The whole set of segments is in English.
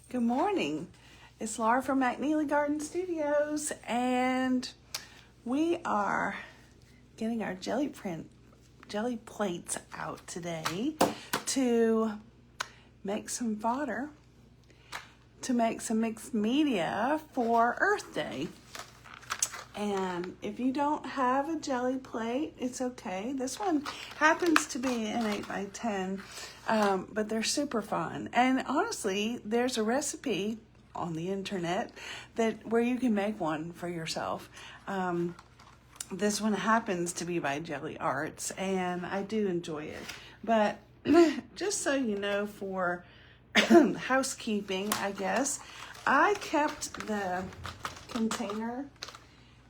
Good morning. It's Laura from McNeely Garden Studios, and we are getting our jelly plates out today to make some fodder to make some mixed media for Earth Day. And if you don't have a jelly plate, it's okay. This one happens to be an 8x10, but they're super fun. And honestly, there's a recipe on the internet where you can make one for yourself. This one happens to be by Gelli Arts, and I do enjoy it. But just so you know, for housekeeping, I guess, I kept the container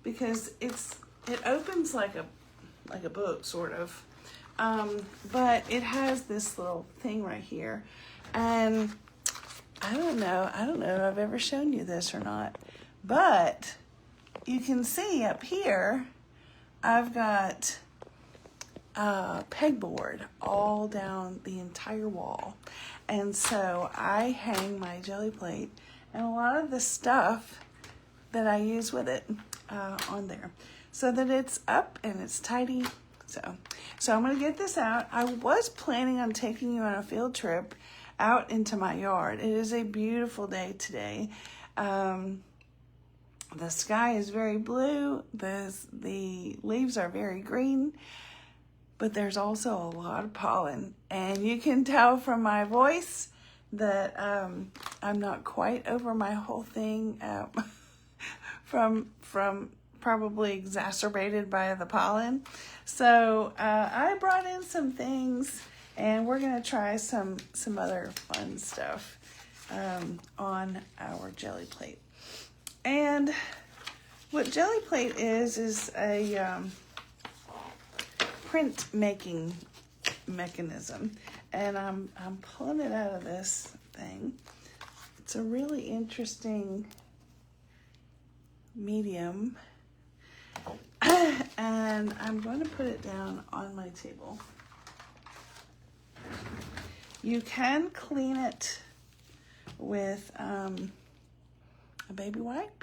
because it opens like a book, sort of, but it has this little thing right here, and I don't know if I've ever shown you this or not, but you can see up here I've got pegboard all down the entire wall, and so I hang my jelly plate and a lot of the stuff that I use with it on there, so that it's up and it's tidy. So I'm gonna get this out. I was planning on taking you on a field trip out into my yard. It is a beautiful day today. The sky is very blue. The leaves are very green, but there's also a lot of pollen, and you can tell from my voice that I'm not quite over my whole thing. From probably exacerbated by the pollen. So I brought in some things, and we're gonna try some other fun stuff on our jelly plate. And what jelly plate is a print making mechanism, and I'm pulling it out of this thing. It's a really interesting medium, and I'm going to put it down on my table. You can clean it with a baby wipe,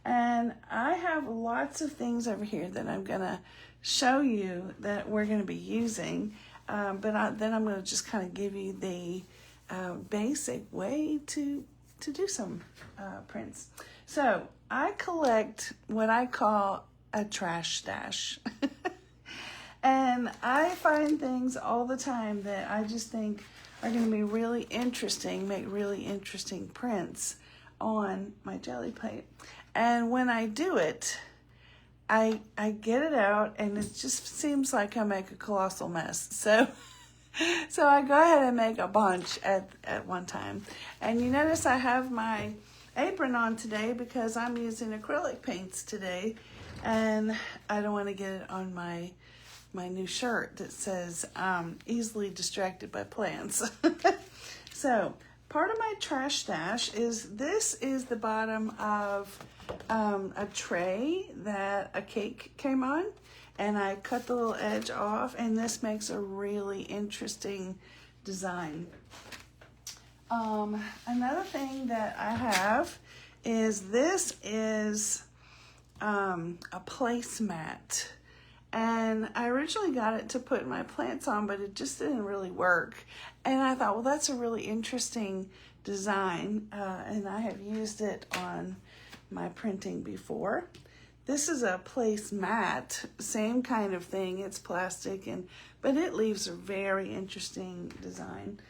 and I have lots of things over here that I'm going to show you that we're going to be using, but then I'm going to just kind of give you the basic way to do some prints. So I collect what I call a trash stash. And I find things all the time that I just think are going to be really interesting, make really interesting prints on my jelly plate. And when I do it, I get it out, and it just seems like I make a colossal mess. So I go ahead and make a bunch at one time. And you notice I have my apron on today because I'm using acrylic paints today, and I don't want to get it on my new shirt that says easily distracted by plants. So part of my trash stash is the bottom of a tray that a cake came on, and I cut the little edge off, and this makes a really interesting design. Another thing that I have is a placemat, and I originally got it to put my plants on, but it just didn't really work. And I thought, well, that's a really interesting design, and I have used it on my printing before. This is a placemat, same kind of thing. It's plastic, but it leaves a very interesting design.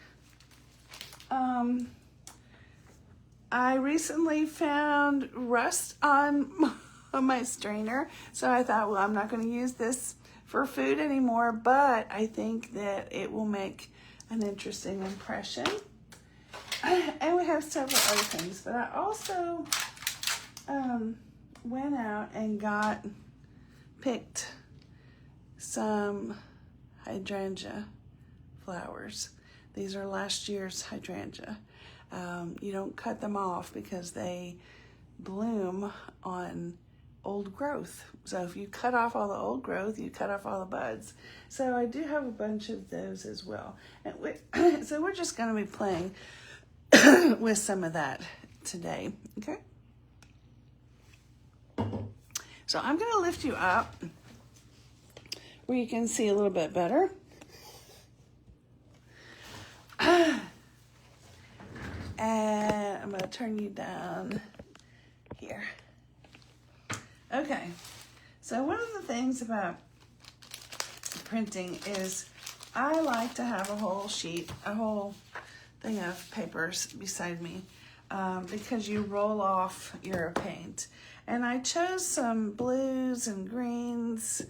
I recently found rust on my strainer, so I thought, well, I'm not going to use this for food anymore, but I think that it will make an interesting impression. And we have several other things, but I also went out and picked some hydrangea flowers. These are last year's hydrangea. You don't cut them off because they bloom on old growth. So if you cut off all the old growth, you cut off all the buds. So I do have a bunch of those as well. And so we're just going to be playing with some of that today, okay? So I'm going to lift you up where you can see a little bit better. And I'm going to turn you down here. Okay, so one of the things about printing is I like to have a whole thing of papers beside me because you roll off your paint. And I chose some blues and greens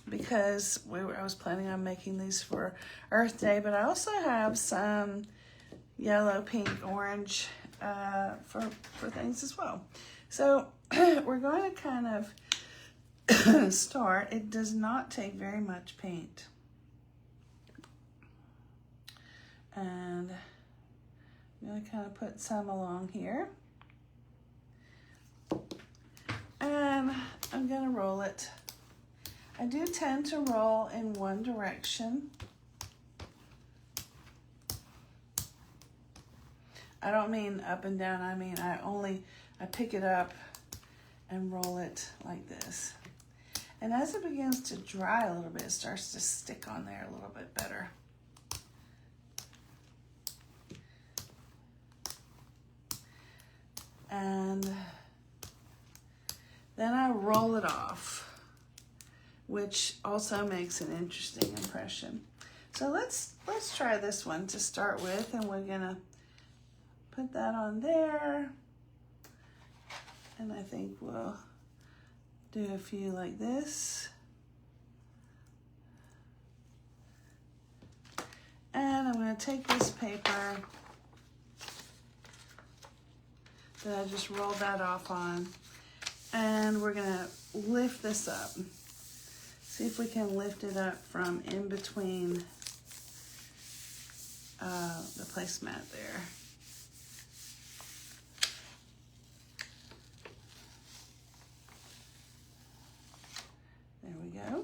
because I was planning on making these for Earth Day, but I also have some yellow, pink, orange for things as well. So we're going to kind of start. It does not take very much paint. And I'm going to kind of put some along here. And I'm going to roll it. I do tend to roll in one direction. I don't mean up and down. I mean I pick it up and roll it like this. And as it begins to dry a little bit, it starts to stick on there a little bit better. And then I roll it off, which also makes an interesting impression. So let's try this one to start with, and we're gonna put that on there. And I think we'll do a few like this. And I'm going to take this paper that I just rolled that off on, and we're going to lift this up. See if we can lift it up from in between the placemat there. There we go.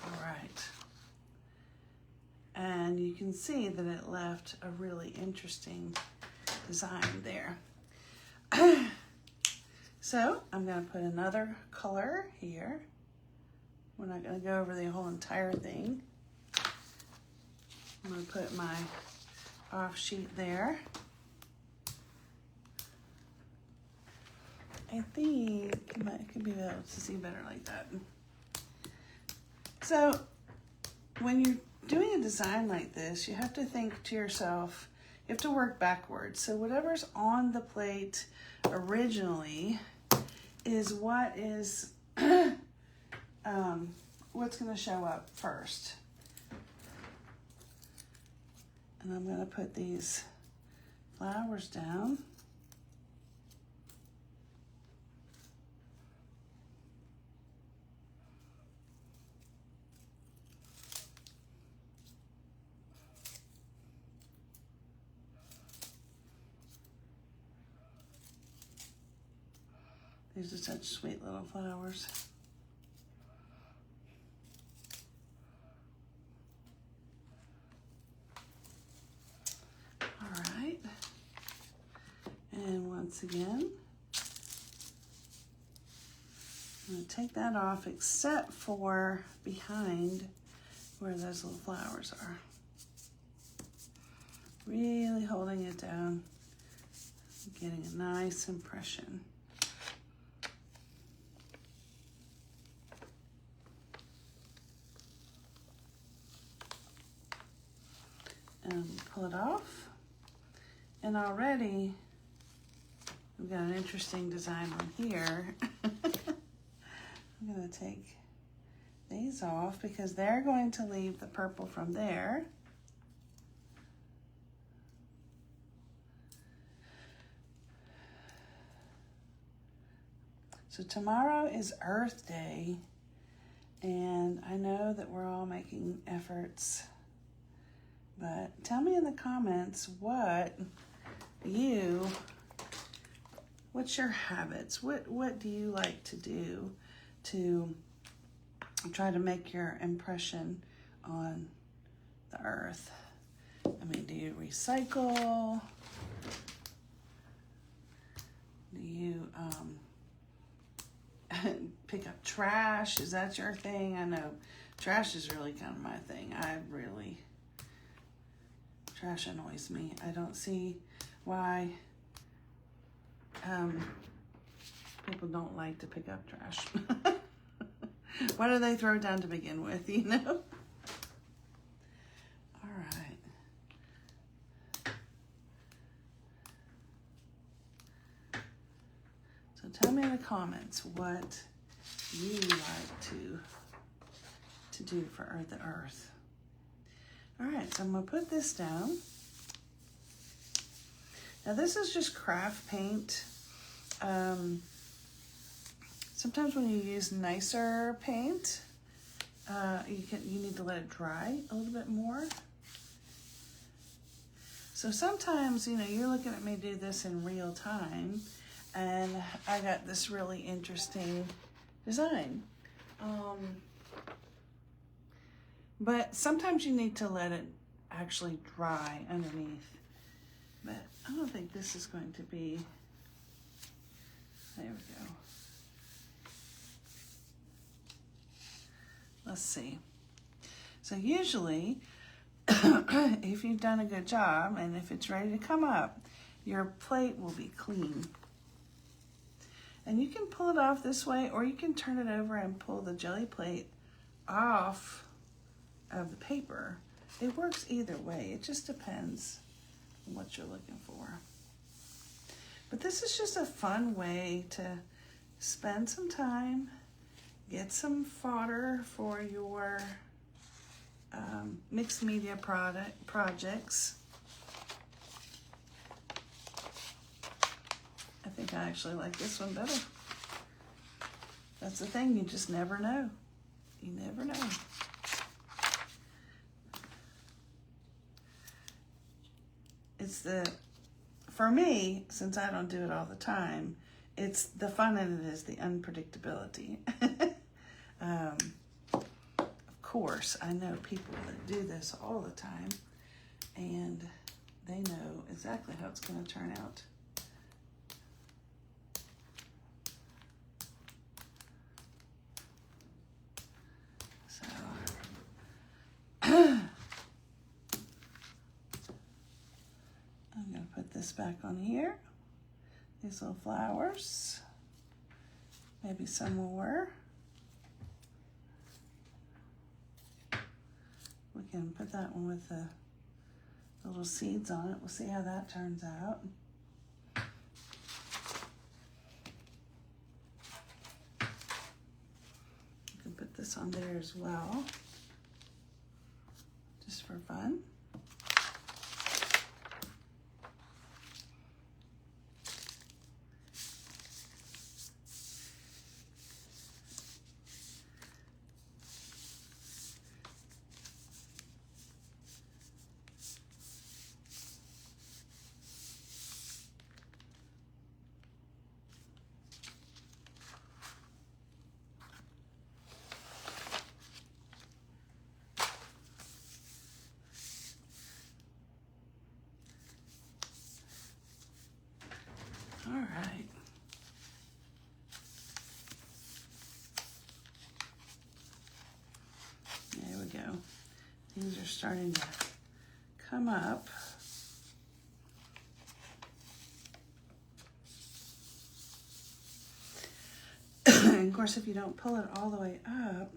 All right. And you can see that it left a really interesting design there. So I'm going to put another color here. We're not going to go over the whole entire thing. I'm going to put my off sheet there. I think you could be able to see better like that. So when you're doing a design like this, you have to think to yourself, you have to work backwards. So whatever's on the plate originally is what is what's going to show up first. And I'm going to put these flowers down. These are such sweet little flowers. All right. And once again, I'm going to take that off except for behind where those little flowers are. Really holding it down, getting a nice impression. And pull it off. And already we've got an interesting design on here. I'm going to take these off because they're going to leave the purple from there. So tomorrow is Earth Day, and And I know that we're all making efforts But tell me in the comments what's your habits? What do you like to do to try to make your impression on the earth? I mean, do you recycle? Do you pick up trash? Is that your thing? I know trash is really kind of my thing. Trash annoys me. I don't see why people don't like to pick up trash. Why do they throw it down to begin with, you know? All right. So tell me in the comments what you like to do for the earth. All right, so I'm gonna put this down. Now this is just craft paint. Sometimes when you use nicer paint, you need to let it dry a little bit more. So sometimes, you know, you're looking at me do this in real time, and I got this really interesting design. But sometimes you need to let it actually dry underneath. But I don't think this is going to be, there we go. Let's see. So usually, if you've done a good job and if it's ready to come up, your plate will be clean. And you can pull it off this way, or you can turn it over and pull the jelly plate off of the paper. It works either way. It just depends on what you're looking for. But this is just a fun way to spend some time, get some fodder for your mixed media projects. I think I actually like this one better. That's the thing, you just never know. You never know. For me, since I don't do it all the time, it's the fun in it is the unpredictability. Of course, I know people that do this all the time, and they know exactly how it's going to turn out. So, I'm going to put this back on here. These little flowers. Maybe some more. We can put that one with the little seeds on it. We'll see how that turns out. You can put this on there as well, just for fun. All right. There we go. Things are starting to come up. And of course, if you don't pull it all the way up,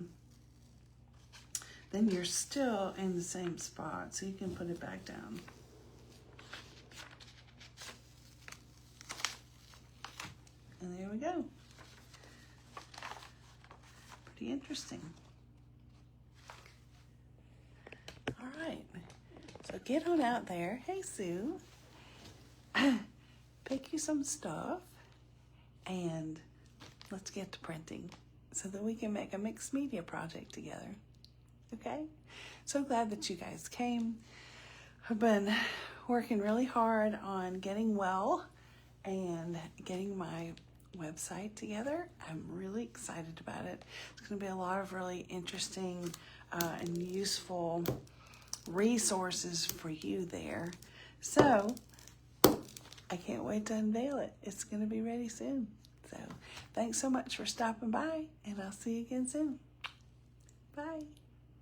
then you're still in the same spot, so you can put it back down. And there we go. Pretty interesting. All right, so get on out there. Hey, Sue. Pick you some stuff and let's get to printing so that we can make a mixed media project together. Okay? So glad that you guys came. I've been working really hard on getting well and getting my website together. I'm really excited about it. It's going to be a lot of really interesting and useful resources for you there. So I can't wait to unveil it. It's going to be ready soon. So thanks so much for stopping by, and I'll see you again soon. Bye.